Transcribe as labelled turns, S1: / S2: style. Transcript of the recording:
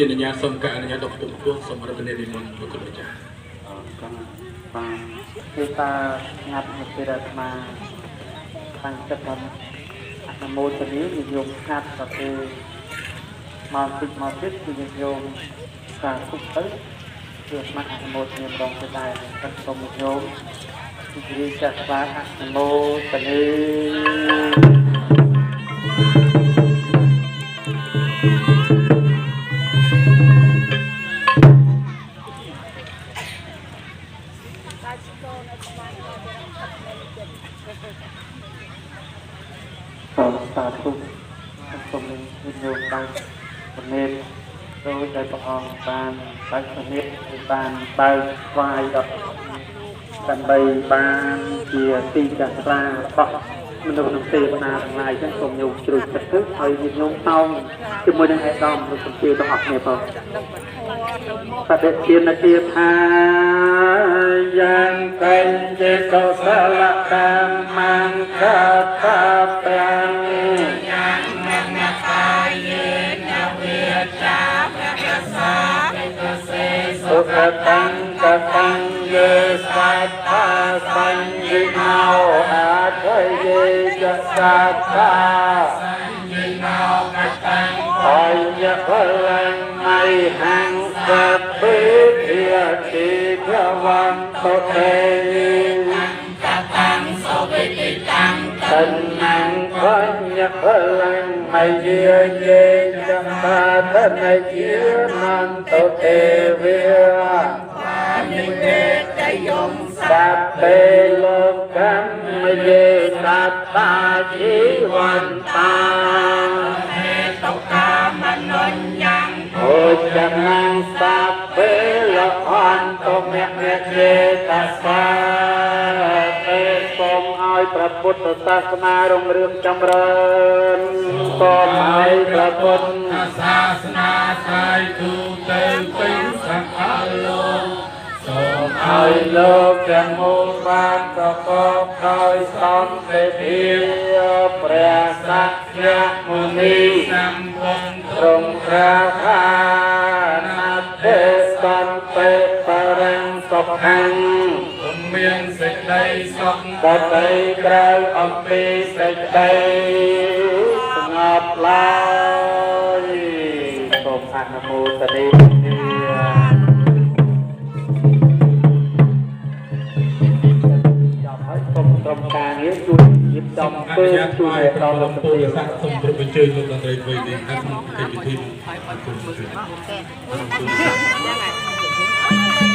S1: ជាអនុញ្ញាតសូមការអនុញ្ញាតដល់គ្រប់គ្រងសូមរំលែកនិមន្តលោកគ្រូអាចារ្យ
S2: បាទគឺតាងាត់មកពីរដ្ឋាតាំងចិត្តថាអនុមោទនីនិយមស្ងាត់ក៏គឺមកទៀតគឺនិយមការទុកទៅគឺស្មាត់អនុមោទនីម្ដងទៅដែរគាត់សូមនិយមគឺរីចាក់ស្វាអនុមោទនីសាធុសូមនិយមបានជំនាញដោយតែព្រះអង្គបានបើកជំនាញបានបើកស្វាយដល់ដើម្បីបានជាទីចាក់ស្រារបស់មនុស្សនឹងទេវតាទាំងឡាយចឹងសូមញោមជ្រុយទឹកទៅហើយញោមតោងជាមួយនឹងឯកឧត្តមលោកសំភារទាំងអស់គ្នាផងបដិធានជាថាយ៉ាងកេញចេកុសលកម្មង្កថាប្រាំយ៉ាងមនកាយេនវិចាប្រសាទសេសុខតੰកតੰយេសត្តាសញ្ញិណោអាថយេចសត្តាសញ្ញិណោកតੰអញ្ញផលังមៃហង្សពេភិយតិភវន្តទេកតੰសុវិតិតੰតណ្ណੰបញ្ញផលังមយេយេចមាតនជានន្តទេវិនិវេតយំសត្វពេលោកកម្មយេសត្តាជីវន្តាហេត ចំណាំងសាពេលអន្តមេជាតសាពេលសូមឲ្យព្រះពុទ្ធសាសនារុងរឿងចម្រើនសូមឲ្យព្រះពុទ្ធសាសនាថ្លៃទូទៅពេញសង្ឃលោកសូមឲ្យលោកទាំងមូលបានប្រកបដោយសន្តិភាពព្រះសក្យមុនីសម្ពុទ្ធទ្រង់ត្រាថាណាទេសន្តិបរិញ្ញសុខੰមានសេចក្តីសុខដតីក្រៅអំពីសេចក្តីស្ងប់ឡើយសូមអនុមោទនាក្រុមការងារជួយរៀបចំធ្វើជួយដល់លោកពុទ្ធសាសនាសូមប្រពៃជើញលោកដល់វិញនេះក្នុងកិច្ចពិធីអរគុណ